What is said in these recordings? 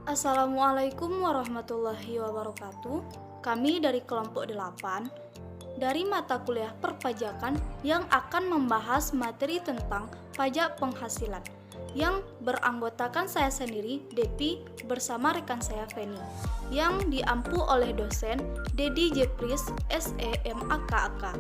Assalamualaikum warahmatullahi wabarakatuh. Kami dari kelompok 8 dari mata kuliah perpajakan yang akan membahas materi tentang pajak penghasilan yang beranggotakan saya sendiri, Depi, bersama rekan saya Feni, yang diampu oleh dosen Dedi Jepris, SEMAKAK.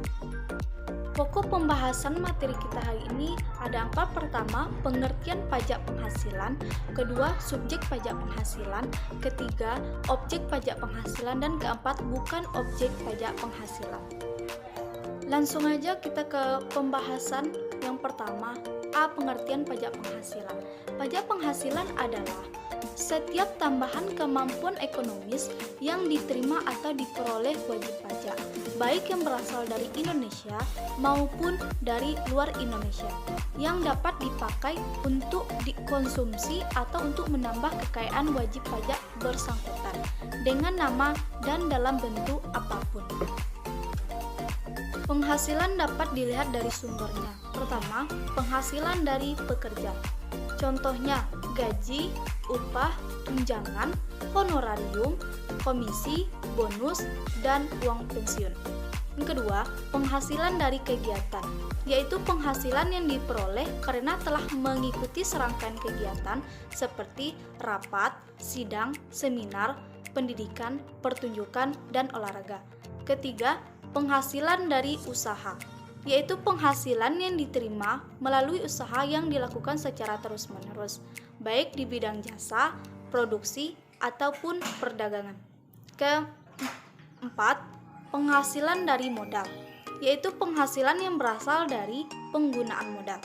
Pokok pembahasan materi kita hari ini ada empat. Pertama, pengertian pajak penghasilan. Kedua, subjek pajak penghasilan. Ketiga, objek pajak penghasilan. Dan keempat, bukan objek pajak penghasilan. Langsung aja kita ke pembahasan yang pertama. A. Pengertian pajak penghasilan. Pajak penghasilan adalah setiap tambahan kemampuan ekonomis yang diterima atau diperoleh wajib pajak, baik yang berasal dari Indonesia maupun dari luar Indonesia, yang dapat dipakai untuk dikonsumsi atau untuk menambah kekayaan wajib pajak bersangkutan dengan nama dan dalam bentuk apapun. Penghasilan dapat dilihat dari sumbernya. Pertama, penghasilan dari pekerja. Contohnya, gaji, upah, tunjangan, honorarium, komisi, bonus, dan uang pensiun. Yang kedua, penghasilan dari kegiatan, yaitu penghasilan yang diperoleh karena telah mengikuti serangkaian kegiatan seperti rapat, sidang, seminar, pendidikan, pertunjukan, dan olahraga. Ketiga, penghasilan dari usaha, yaitu penghasilan yang diterima melalui usaha yang dilakukan secara terus-menerus, baik di bidang jasa, produksi, ataupun perdagangan. Keempat, penghasilan dari modal, yaitu penghasilan yang berasal dari penggunaan modal.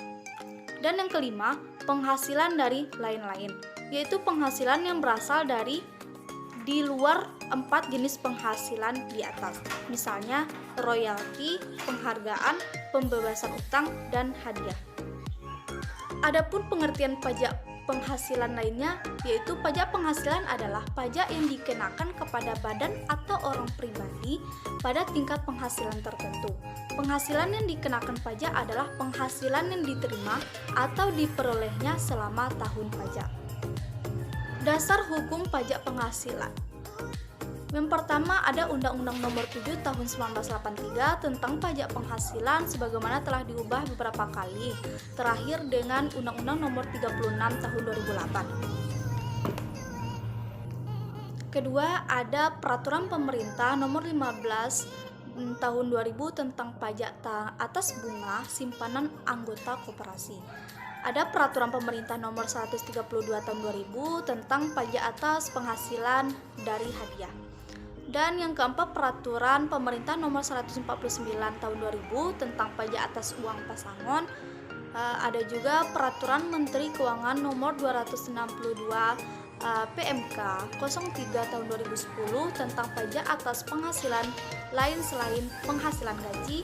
Dan yang kelima, penghasilan dari lain-lain, yaitu penghasilan yang berasal dari di luar empat jenis penghasilan di atas, misalnya royalti, penghargaan, pembebasan utang, dan hadiah. Adapun pengertian pajak penghasilan lainnya, yaitu pajak penghasilan adalah pajak yang dikenakan kepada badan atau orang pribadi pada tingkat penghasilan tertentu. Penghasilan yang dikenakan pajak adalah penghasilan yang diterima atau diperolehnya selama tahun pajak. Dasar hukum pajak penghasilan. Yang pertama ada Undang-Undang Nomor 7 Tahun 1983 tentang pajak penghasilan sebagaimana telah diubah beberapa kali, terakhir dengan Undang-Undang Nomor 36 Tahun 2008. Kedua ada Peraturan Pemerintah Nomor 15 Tahun 2000 tentang pajak atas bunga simpanan anggota koperasi. Ada Peraturan Pemerintah Nomor 132 Tahun 2000 tentang pajak atas penghasilan dari hadiah. Dan yang keempat, Peraturan Pemerintah Nomor 149 Tahun 2000 tentang pajak atas uang pasangan. Ada juga Peraturan Menteri Keuangan Nomor 262 PMK 03 Tahun 2010 tentang pajak atas penghasilan lain selain penghasilan gaji.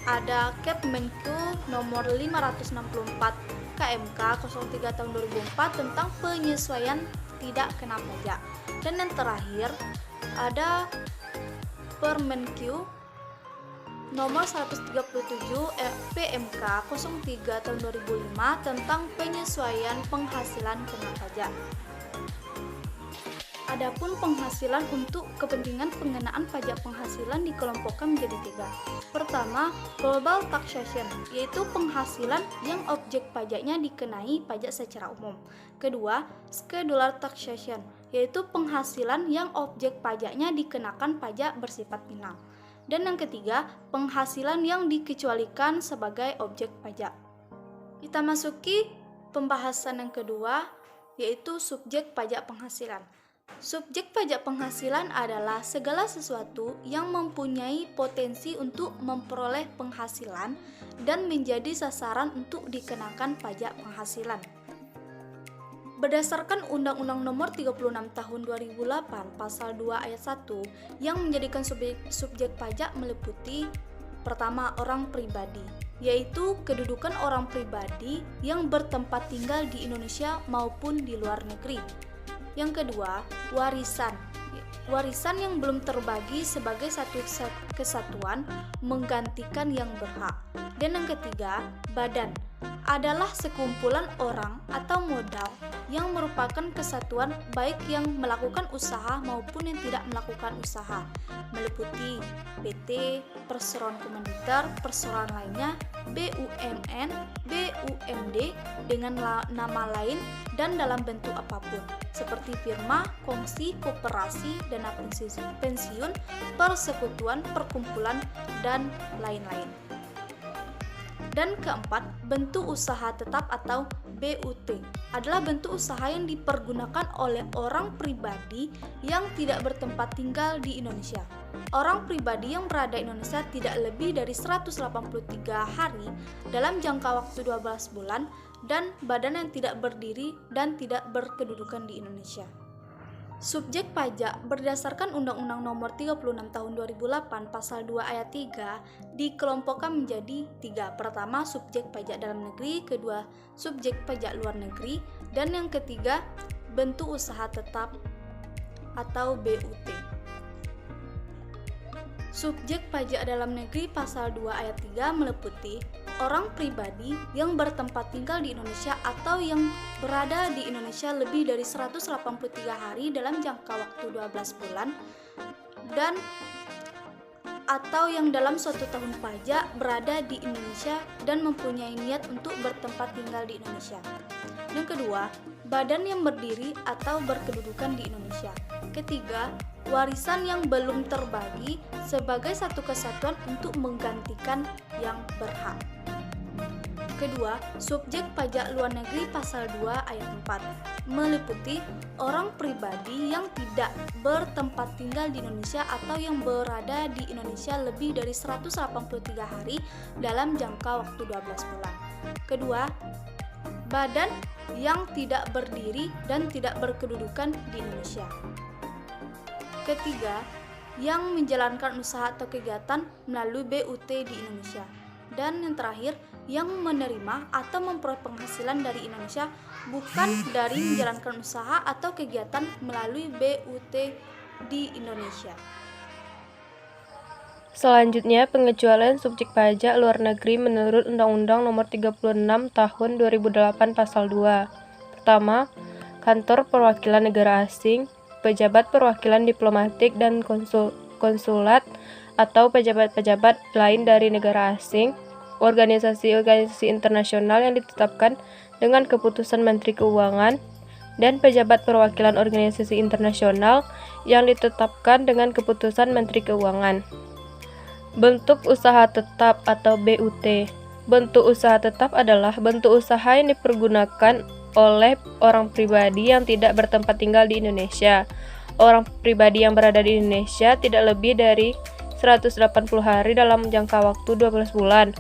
Ada Kepmenku Nomor 564 KMK 03 Tahun 2004 tentang penyesuaian tidak kena pajak. Dan yang terakhir ada Permenku Nomor 137 PMK 03 Tahun 2005 tentang penyesuaian penghasilan kena pajak. Adapun penghasilan untuk kepentingan pengenaan pajak penghasilan dikelompokkan menjadi tiga. Pertama, global taxation, yaitu penghasilan yang objek pajaknya dikenai pajak secara umum. Kedua, schedular taxation, yaitu penghasilan yang objek pajaknya dikenakan pajak bersifat final. Dan yang ketiga, penghasilan yang dikecualikan sebagai objek pajak. Kita masuki pembahasan yang kedua, yaitu subjek pajak penghasilan. Subjek pajak penghasilan adalah segala sesuatu yang mempunyai potensi untuk memperoleh penghasilan dan menjadi sasaran untuk dikenakan pajak penghasilan. Berdasarkan Undang-Undang Nomor 36 Tahun 2008 Pasal 2 Ayat 1 yang menjadikan subjek pajak meliputi pertama, orang pribadi, yaitu kedudukan orang pribadi yang bertempat tinggal di Indonesia maupun di luar negeri. Yang kedua, warisan yang belum terbagi sebagai satu kesatuan menggantikan yang berhak. Dan yang ketiga, badan adalah sekumpulan orang atau modal yang merupakan kesatuan baik yang melakukan usaha maupun yang tidak melakukan usaha, meliputi PT, perseroan komanditer, perseroan lainnya, BUMN, BUMD dengan nama lain dan dalam bentuk apapun, seperti firma, kongsi, koperasi, dana pensiun, persekutuan, perkumpulan, dan lain-lain. Dan keempat, bentuk usaha tetap atau BUT adalah bentuk usaha yang dipergunakan oleh orang pribadi yang tidak bertempat tinggal di Indonesia. Orang pribadi yang berada di Indonesia tidak lebih dari 183 hari dalam jangka waktu 12 bulan dan badan yang tidak berdiri dan tidak berkedudukan di Indonesia. Subjek pajak berdasarkan Undang-Undang Nomor 36 Tahun 2008 Pasal 2 Ayat 3 dikelompokkan menjadi 3. Pertama, subjek pajak dalam negeri, kedua, subjek pajak luar negeri, dan yang ketiga, bentuk usaha tetap atau BUT. Subjek pajak dalam negeri Pasal 2 Ayat 3 meliputi orang pribadi yang bertempat tinggal di Indonesia atau yang berada di Indonesia lebih dari 183 hari dalam jangka waktu 12 bulan dan atau yang dalam suatu tahun pajak berada di Indonesia dan mempunyai niat untuk bertempat tinggal di Indonesia. Yang kedua, badan yang berdiri atau berkedudukan di Indonesia. Ketiga, warisan yang belum terbagi sebagai satu kesatuan untuk menggantikan yang berhak. Kedua, subjek pajak luar negeri Pasal 2 Ayat 4 meliputi orang pribadi yang tidak bertempat tinggal di Indonesia atau yang berada di Indonesia lebih dari 183 hari dalam jangka waktu 12 bulan. Kedua, badan yang tidak berdiri dan tidak berkedudukan di Indonesia. Ketiga, yang menjalankan usaha atau kegiatan melalui BUT di Indonesia. Dan yang terakhir, yang menerima atau memperoleh penghasilan dari Indonesia bukan dari menjalankan usaha atau kegiatan melalui BUT di Indonesia. Selanjutnya, pengecualian subjek pajak luar negeri menurut Undang-Undang Nomor 36 Tahun 2008 Pasal 2. Pertama, kantor perwakilan negara asing, pejabat perwakilan diplomatik dan konsulat atau pejabat-pejabat lain dari negara asing, organisasi-organisasi internasional yang ditetapkan dengan keputusan Menteri Keuangan, dan pejabat perwakilan organisasi internasional yang ditetapkan dengan keputusan Menteri Keuangan. Bentuk usaha tetap atau BUT. Bentuk usaha tetap adalah bentuk usaha yang dipergunakan oleh orang pribadi yang tidak bertempat tinggal di Indonesia. Orang pribadi yang berada di Indonesia tidak lebih dari 180 hari dalam jangka waktu 12 bulan,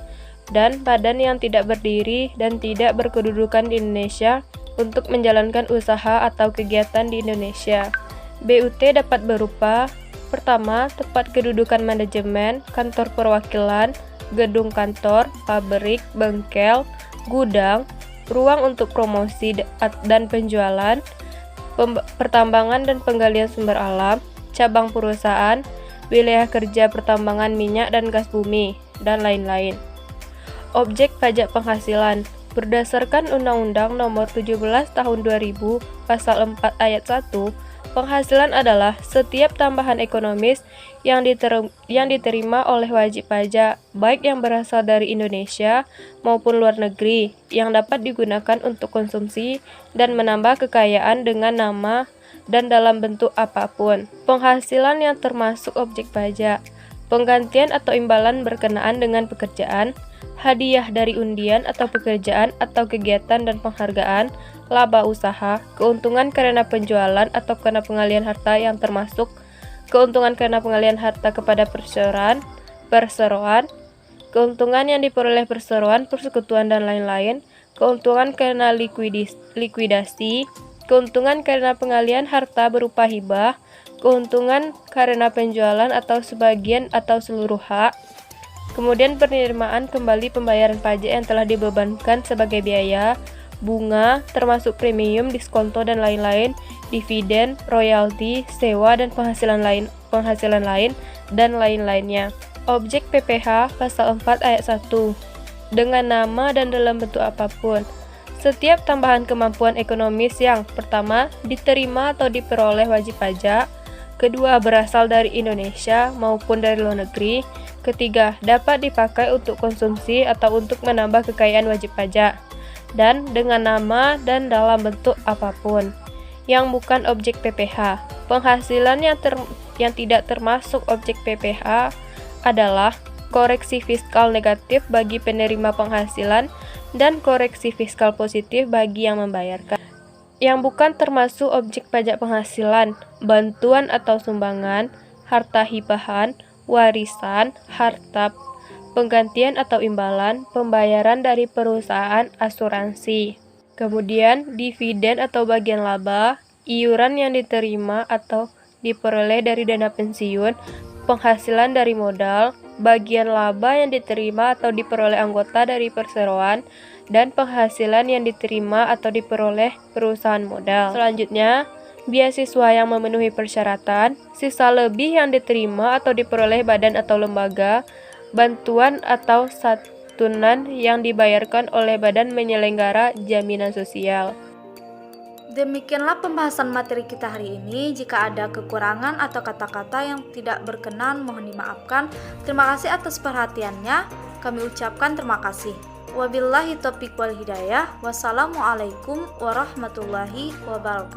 dan badan yang tidak berdiri dan tidak berkedudukan di Indonesia untuk menjalankan usaha atau kegiatan di Indonesia. BUT dapat berupa: pertama, tempat kedudukan manajemen, kantor perwakilan, gedung kantor, pabrik, bengkel, gudang, ruang untuk promosi dan penjualan, pertambangan dan penggalian sumber alam, cabang perusahaan, wilayah kerja pertambangan minyak dan gas bumi, dan lain-lain. Objek pajak penghasilan. Berdasarkan Undang-Undang Nomor 17 Tahun 2000 Pasal 4 Ayat 1, penghasilan adalah setiap tambahan ekonomis yang diterima oleh wajib pajak, baik yang berasal dari Indonesia maupun luar negeri, yang dapat digunakan untuk konsumsi dan menambah kekayaan dengan nama dan dalam bentuk apapun. Penghasilan yang termasuk objek pajak: penggantian atau imbalan berkenaan dengan pekerjaan, hadiah dari undian atau pekerjaan atau kegiatan dan penghargaan, laba usaha, keuntungan karena penjualan atau karena pengalihan harta yang termasuk keuntungan karena pengalihan harta kepada perseroan, keuntungan yang diperoleh perseroan, persekutuan dan lain-lain, keuntungan karena likuidasi, keuntungan karena pengalihan harta berupa hibah, keuntungan karena penjualan atau sebagian atau seluruh hak, kemudian penerimaan kembali pembayaran pajak yang telah dibebankan sebagai biaya, bunga, termasuk premium, diskonto dan lain-lain, dividen, royalti, sewa dan penghasilan lain dan lain-lainnya. Objek PPh Pasal 4 Ayat 1 dengan nama dan dalam bentuk apapun. Setiap tambahan kemampuan ekonomis yang pertama diterima atau diperoleh wajib pajak, kedua berasal dari Indonesia maupun dari luar negeri, ketiga dapat dipakai untuk konsumsi atau untuk menambah kekayaan wajib pajak, dan dengan nama dan dalam bentuk apapun yang bukan objek PPh. Penghasilan yang tidak termasuk objek PPh adalah koreksi fiskal negatif bagi penerima penghasilan dan koreksi fiskal positif bagi yang membayarkan. Yang bukan termasuk objek pajak penghasilan, bantuan atau sumbangan, harta hibahan, warisan, harta penggantian atau imbalan, pembayaran dari perusahaan asuransi. Kemudian, dividen atau bagian laba, iuran yang diterima atau diperoleh dari dana pensiun, penghasilan dari modal, bagian laba yang diterima atau diperoleh anggota dari perseroan, dan penghasilan yang diterima atau diperoleh perusahaan modal. Selanjutnya, beasiswa yang memenuhi persyaratan, sisa lebih yang diterima atau diperoleh badan atau lembaga, bantuan atau santunan yang dibayarkan oleh badan penyelenggara jaminan sosial. Demikianlah pembahasan materi kita hari ini. Jika ada kekurangan atau kata-kata yang tidak berkenan, mohon dimaafkan. Terima kasih atas perhatiannya. Kami ucapkan terima kasih. Wabillahi taufiq wal hidayah. Wassalamualaikum warahmatullahi wabarakatuh.